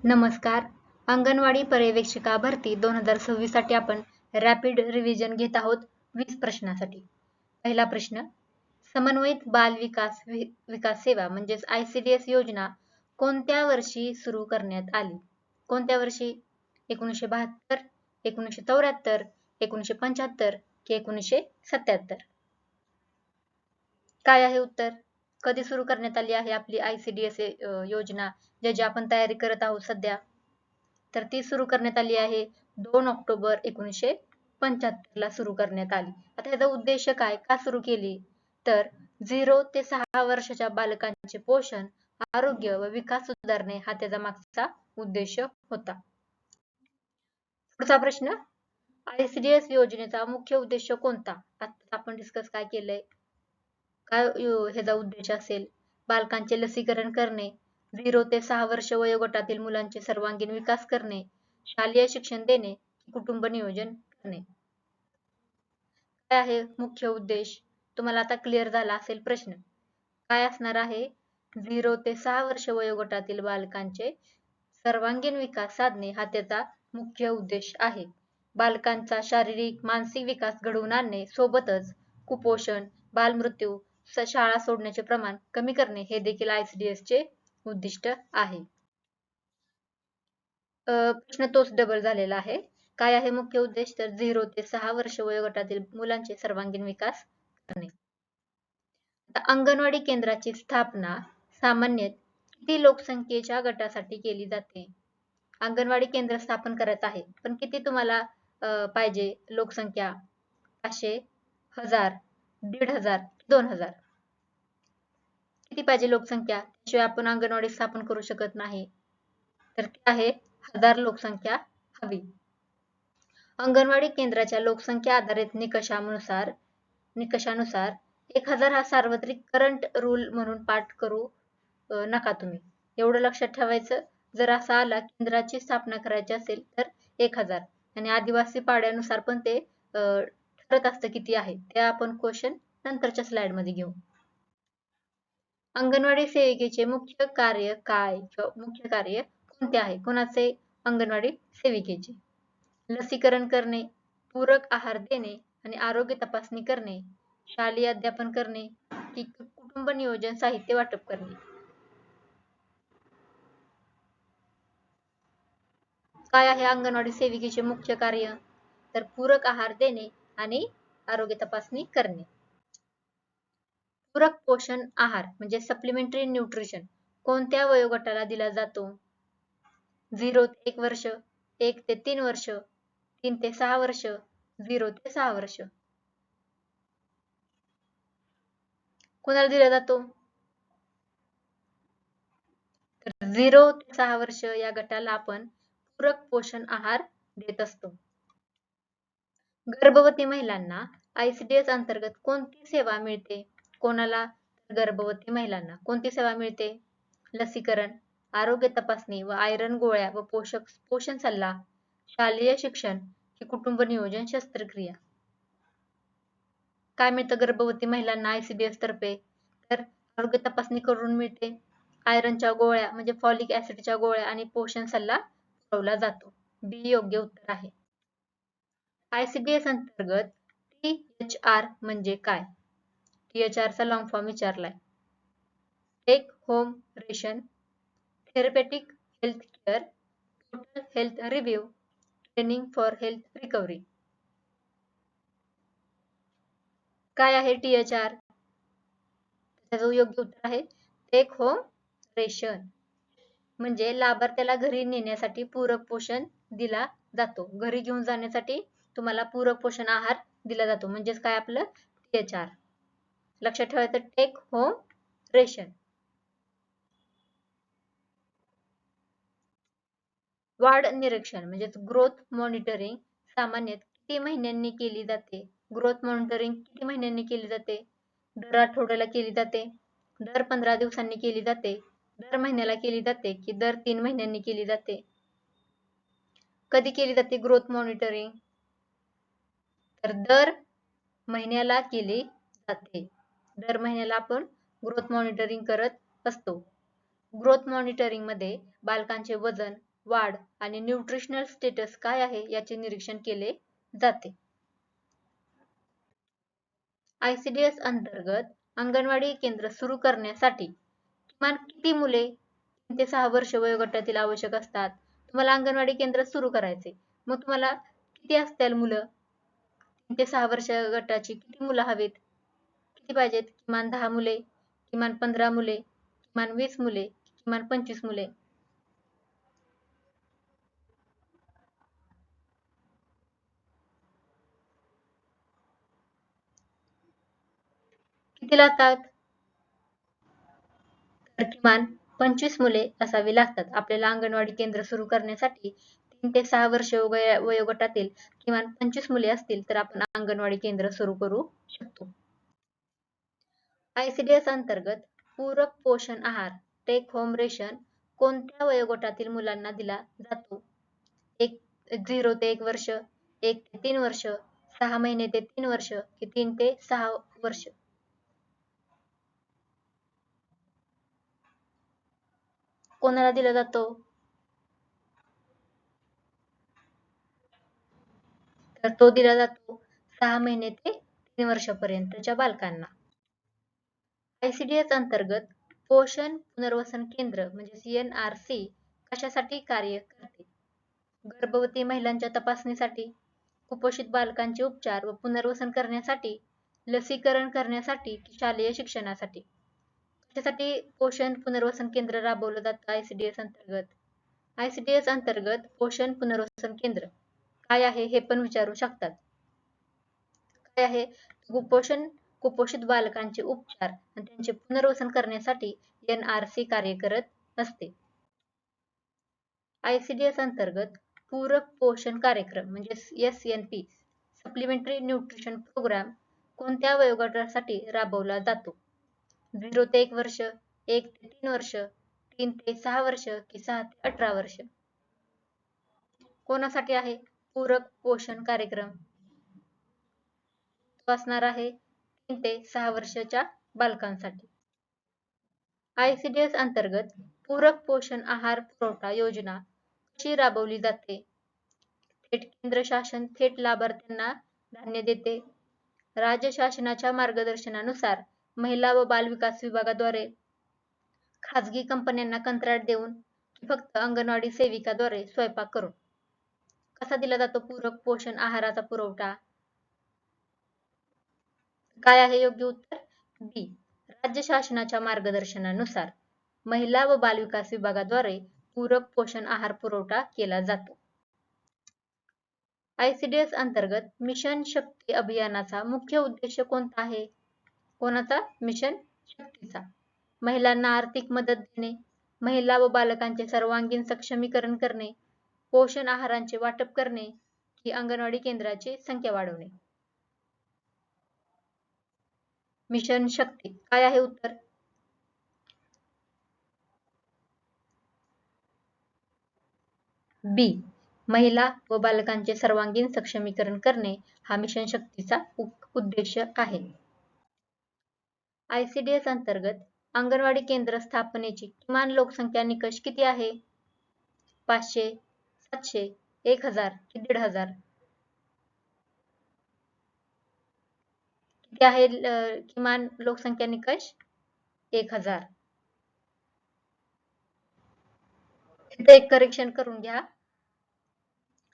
नमस्कार. अंगणवाडी पर्यवेक्षिका भरती 2026 साठी आपण रॅपिड रिव्हिजन घेत आहोत 20 प्रश्नासाठी. पहिला प्रश्न, समन्वयित बाल विकास सेवा म्हणजेच ICDS योजना कोणत्या वर्षी सुरू करण्यात आली? कोणत्या वर्षी? 1972, 1974, 1975 की 1977? काय आहे उत्तर? कधी सुरू करण्यात आली आहे आपली ICDS योजना ज्याची आपण तयारी करत आहोत सध्या? तर ती सुरू करण्यात आली आहे 2 ऑक्टोबर 1975 ला सुरू करण्यात आली. आता याचा उद्देश काय? का सुरू केली? तर 0 ते 6 वर्षाच्या बालकांचे पोषण, आरोग्य व विकास सुधारणे हा त्याचा मागचा उद्देश होता. पुढचा प्रश्न, ICDS योजनेचा मुख्य उद्देश कोणता? आता आपण डिस्कस काय केलंय? काय ह्याचा उद्देश असेल? बालकांचे लसीकरण करणे, 0 ते 6 वर्ष वयोगटातील मुलांचे सर्वांगीण विकास करणे, शालेय शिक्षण देणे, कुटुंब नियोजन करणे. काय आहे मुख्य उद्देश? तुम्हाला आता क्लिअर झाला असेल प्रश्न. काय असणार आहे? 0 ते 6 वर्ष वयोगटातील बालकांचे सर्वांगीण विकास साधणे हा त्याचा मुख्य उद्देश आहे. बालकांचा शारीरिक, मानसिक विकास घडवून आणणे सोबतच कुपोषण, बालमृत्यू, शाळा सोडण्याचे प्रमाण कमी करणे हे देखील ICDS चे उद्दिष्ट आहे. प्रश्न तोच डबल झालेला आहे. काय आहे मुख्य उद्देश? तर 0 ते 6 वर्ष वयोगटातील मुलांचे सर्वांगीण विकास करणे. अंगणवाडी केंद्राची स्थापना सामान्यत किती लोकसंख्येच्या गटासाठी केली जाते? अंगणवाडी केंद्र स्थापन करत आहे, पण किती तुम्हाला पाहिजे लोकसंख्या? 500, 1000, 1500, 2000? किती पाहिजे लोकसंख्या? त्याशिवाय आपण अंगणवाडी स्थापन करू शकत नाही. तर ते आहे 1000 लोकसंख्या हवी. अंगणवाडी केंद्राच्या लोकसंख्या आधारित निकषानुसार 1000 हा सार्वत्रिक करंट रूल म्हणून पाठ करू नका तुम्ही. एवढं लक्षात ठेवायचं. जर असा आला केंद्राची स्थापना करायची असेल तर 1000 आणि आदिवासी पाड्यानुसार पण ते ठरत असतं किती आहे. ते आपण क्वेश्चन नंतरच्या स्लाइड मध्ये घेऊ. अंगणवाडी सेविकेचे मुख्य कार्य काय? मुख्य कार्य कोणते आहे? कोणाचे? अंगणवाडी सेविकेचे. लसीकरण करणे, पूरक आहार देणे आणि आरोग्य तपासणी करणे, शालेय अध्यापन करणे की कुटुंब नियोजन साहित्य वाटप करणे. काय आहे अंगणवाडी सेविकेचे मुख्य कार्य? तर पूरक आहार देणे आणि आरोग्य तपासणी करणे. पूरक पोषण आहार म्हणजे सप्लिमेंटरी न्यूट्रिशन कोणत्या वयोगटाला दिला जातो? 0 ते 1 वर्ष, 1 ते 3 वर्ष, 3 ते 6 वर्ष, 0 ते 6 वर्ष. कोणाला दिला जातो? तर 0 ते 6 वर्ष या गटाला आपण पूरक पोषण आहार देत असतो. गर्भवती महिलांना ICDS अंतर्गत कोणती सेवा मिळते? कोणाला? गर्भवती महिलांना कोणती सेवा मिळते? लसीकरण, आरोग्य तपासणी व आयरन गोळ्या व पोषण सल्ला, शालेय शिक्षण की कुटुंब नियोजन शस्त्रक्रिया. काय मिळतं गर्भवती महिलांना ICDS तर्फे? तर आरोग्य तपासणी करून मिळते, आयरनच्या गोळ्या म्हणजे फॉलिक ऍसिडच्या गोळ्या आणि पोषण सल्ला पुरवला जातो. बी योग्य उत्तर आहे. ICDS अंतर्गत THR म्हणजे काय? THR चा लॉंग फॉर्म विचारलाय. Take home ration, therapeutic health care, total health review, training for health recovery. काय आहे THR? त्याचं योग्य उत्तर आहे टेक होम रेशन. म्हणजे लाभार्थ्याला घरी नेण्यासाठी पूरक पोषण दिला जातो. घरी घेऊन जाण्यासाठी तुम्हाला पूरक पोषण आहार दिला जातो. म्हणजेच काय आपलं THR. लक्षात ठेवायचं टेक होम रेशन. वाढ निरीक्षण म्हणजे ग्रोथ मॉनिटरिंग सामान्यत किती महिन्यांनी केली जाते? ग्रोथ मॉनिटरिंग किती महिन्यांनी केली जाते? दर आठवड्याला केली जाते, दर 15 दिवसांनी केली जाते, दर महिन्याला केली जाते की दर 3 महिन्यांनी केली जाते? कधी केली जाते ग्रोथ मॉनिटरिंग? तर दर महिन्याला केली जाते. दर महिन्याला आपण ग्रोथ मॉनिटरिंग करत असतो. ग्रोथ मॉनिटरिंग मध्ये बालकांचे वजन, वाढ आणि न्यूट्रिशनल स्टेटस काय आहे याचे निरीक्षण केले जाते. ICDS अंतर्गत अंगणवाडी केंद्र सुरू करण्यासाठी किमान किती मुले 3 ते 6 वर्ष वयोगटातील आवश्यक असतात? तुम्हाला अंगणवाडी केंद्र सुरू करायचे. मग तुम्हाला किती असतील मुलं? 3 ते 6 वर्ष गटाची किती मुलं हवीत? किती पाहिजेत? किमान 10 मुले, किमान 15 मुले, किमान 20 मुले, किमान 25 मुले. किती लागतात? तर किमान 25 मुले असावी लागतात. आपल्याला अंगणवाडी केंद्र सुरू करण्यासाठी 3 ते 6 वर्ष वयोगटातील किमान 25 मुले असतील तर आपण अंगणवाडी केंद्र सुरू करू शकतो. ICDS अंतर्गत पूरक पोषण आहार टेक होम रेशन कोणत्या वयोगटातील मुलांना दिला जातो? 0 ते 1 वर्ष, 1 ते 3 वर्ष, 6 महिने ते 3 वर्ष की 3 ते 6 वर्ष. कोणाला दिला जातो? तर तो दिला जातो 6 महिने ते 3 वर्षापर्यंतच्या बालकांना. ICDS अंतर्गत पोषण पुनर्वसन केंद्र म्हणजे CNRC कशासाठी कार्य करते? गर्भवती महिलांच्या तपासणीसाठी, कुपोषित बालकांचे उपचार व पुनर्वसन करण्यासाठी, लसीकरण करण्यासाठी की शालेय शिक्षणासाठी. कशासाठी पोषण पुनर्वसन केंद्र राबवलं जातं ICDS अंतर्गत? ICDS अंतर्गत पोषण पुनर्वसन केंद्र काय आहे हे पण विचारू शकतात. काय आहे? कुपोषित बालकांचे उपचार आणि त्यांचे पुनर्वसन करण्यासाठी NRC कार्य करत असते. ICDS अंतर्गत पूरक पोषण कार्यक्रम म्हणजे SNP सप्लिमेंटरी न्यूट्रिशन प्रोग्राम कोणत्या वयोगटासाठी राबवला जातो? 0 ते 1 वर्ष, 1 ते 3 वर्ष, 3 ते 6 वर्ष की 6 ते 18 वर्ष. कोणासाठी आहे पूरक पोषण कार्यक्रम? तो असणार आहे 3 ते 6 वर्षाच्या बालकांसाठी. ICDS अंतर्गत पूरक पोषण आहार पुरवठा योजना कशी राबवली जाते? थेट केंद्र शासन थेट लाभार्थ्यांना धान्य देते. राज्य शासनाच्या मार्गदर्शनानुसार महिला व बाल विकास विभागाद्वारे खाजगी कंपन्यांना कंत्राट देऊन फक्त अंगणवाडी सेविकाद्वारे स्वयंपाक करून. कसा दिला जातो पूरक पोषण आहाराचा पुरवठा? काय आहे योग्य उत्तर? बी. राज्य शासनाच्या मार्गदर्शनानुसार महिला व बाल विकास विभागाद्वारे पूरक पोषण आहार पुरवठा केला जातो. ICDS अंतर्गत मिशन शक्ती अभियानाचा मुख्य उद्देश कोणता आहे? कोणाचा? मिशन शक्तीचा. महिलांना आर्थिक मदत देणे, महिला व बालकांचे सर्वांगीण सक्षमीकरण करणे, पोषण आहारांचे वाटप करणे की अंगणवाडी केंद्राची संख्या वाढवणे. मिशन शक्ती काय आहे उत्तर? बी. महिला व बालकांचे सर्वांगीण सक्षमीकरण करणे हा मिशन शक्तीचा उद्देश आहे. ICDS अंतर्गत अंगणवाडी केंद्र स्थापनेची किमान लोकसंख्या निकष किती आहे? 500, 700, 1000 की 1500? किती आहे किमान लोकसंख्या निकष? 1000. इथे एक करेक्शन करून घ्या.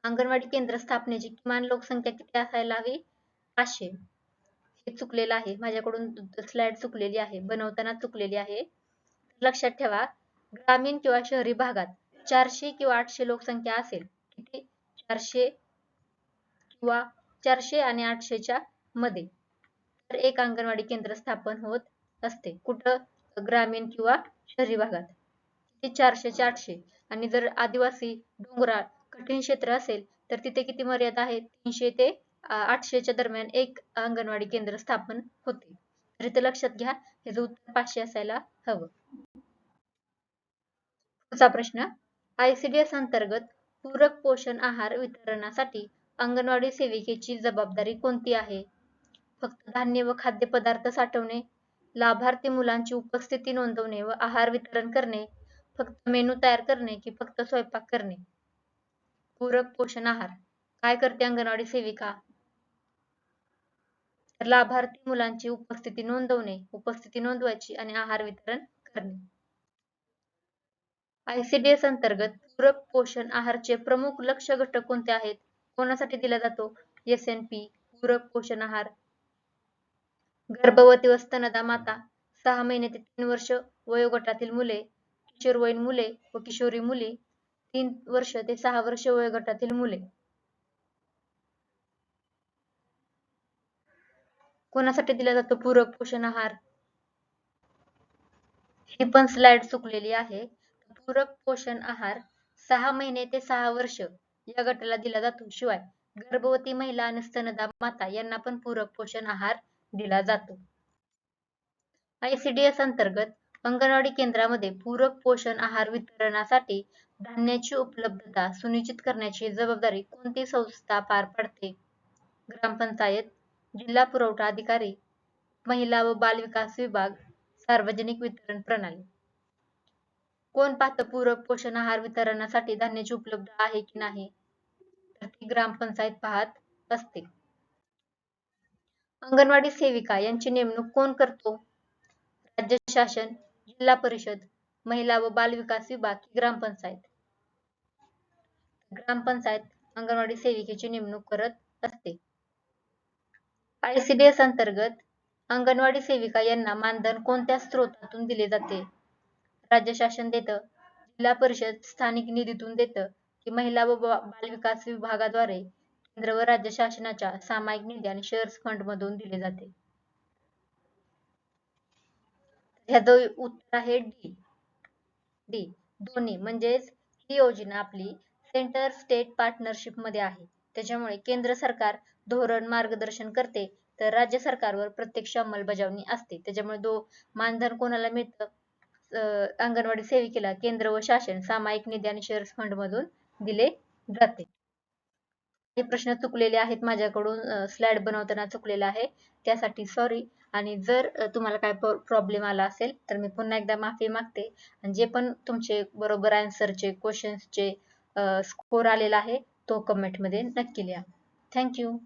अंगणवाडी केंद्र स्थापनेची किमान लोकसंख्या किती असायला हवी? 500. हे चुकलेलं आहे. माझ्याकडून स्लाइड चुकलेली आहे. बनवताना चुकलेली आहे. लक्षात ठेवा, ग्रामीण किंवा शहरी भागात 400 किंवा 800 लोकसंख्या असेल. किती? 400 किंवा 400 आणि 800च्या मध्ये तर एक अंगणवाडी केंद्र स्थापन होत असते. कुठं? ग्रामीण किंवा शहरी भागात. किती? 400 चे 800 आणि जर आदिवासी डोंगराळ कठीण क्षेत्र असेल तर तिथे किती मर्यादा आहे? 300 ते 800च्या दरम्यान एक अंगणवाडी केंद्र स्थापन होते. तर इथे लक्षात घ्या, याचं उत्तर 500 असायला हवं. पुढचा प्रश्न, ICDS अंतर्गत पूरक पोषण आहार वितरणासाठी अंगणवाडी सेविकेची जबाबदारी कोणती आहे? फक्त धान्य व खाद्यपदार्थ साठवणे, लाभार्थी मुलांची उपस्थिती नोंदवणे व आहार वितरण करणे, फक्त मेनू तयार करणे की फक्त स्वयंपाक करणे? पूरक पोषण आहार काय करते अंगणवाडी सेविका? तर लाभार्थी मुलांची उपस्थिती नोंदवणे, उपस्थिती नोंदवायची आणि आहार वितरण करणे. ICDS अंतर्गत पूरक पोषण आहारचे प्रमुख लक्ष्य घटक कोणते आहेत? कोणासाठी दिला जातो? SNP पूरक पोषण आहार. गर्भवती व स्तनदा माता, 6 महिने ते 3 वर्ष वयोगटातील मुले, किशोरवयीन मुले व किशोरी मुली, 3 वर्ष ते 6 वर्ष वयोगटातील मुले. कोणासाठी दिला जातो पूरक पोषण आहार? ही पण स्लाइड चुकलेली आहे. पूरक पोषण आहार 6 महिने ते 6 वर्ष या गटाला दिला जातो. शिवाय गर्भवती महिला आणि स्तनदा माता यांना पण पूरक पोषण आहार दिला जातो. ICDS अंतर्गत अंगणवाडी केंद्रामध्ये पूरक पोषण आहार वितरणासाठी धान्याची उपलब्धता सुनिश्चित करण्याची जबाबदारी कोणती संस्था पार पाडते? ग्रामपंचायत, जिल्हा पुरवठा अधिकारी, महिला व बाल विकास विभाग, सार्वजनिक वितरण प्रणाली. कोण पाहतं पूरक पोषण आहार वितरणासाठी धान्याची उपलब्ध आहे की नाही? तर ती ग्रामपंचायत पाहत असते. अंगणवाडी सेविका यांची नेमणूक कोण करतो? राज्य शासन, जिल्हा परिषद, महिला व बाल विकास विभाग की ग्रामपंचायत? ग्रामपंचायत अंगणवाडी सेविकेची नेमणूक करत असते. ICDS अंतर्गत अंगणवाडी सेविका यांना मानधन कोणत्या स्रोतातून दिले जाते? राज्य शासन देतं, जिल्हा परिषद स्थानिक निधीतून देतं की महिला व बाल विकास विभागाद्वारे केंद्र व राज्य शासनाच्या सामायिक निधी आणि शेअर्स फंड मधून दिले जाते? ह्याचं उत्तर आहे डी दोन्ही. म्हणजेच ही योजना आपली सेंटर स्टेट पार्टनरशिप मध्ये आहे. त्याच्यामुळे केंद्र सरकार धोरण मार्गदर्शन करते तर राज्य सरकारवर प्रत्यक्ष अंमलबजावणी असते. त्याच्यामुळे मानधन कोणाला मिळतं? अंगणवाडी सेविकेला केंद्र व शासन सामायिक निधी आणि शेअर्स फंड मधून दिले जाते. हे प्रश्न चुकलेले आहेत माझ्याकडून, स्लाइड बनवताना चुकलेला आहे त्यासाठी सॉरी. आणि जर तुम्हाला काय प्रॉब्लेम आला असेल तर मी पुन्हा एकदा माफी मागते. आणि जे पण तुमचे बरोबर आन्सरचे क्वेश्चन्सचे स्कोर आलेला आहे तो कमेंट मध्ये नक्की लिहा. थँक्यू.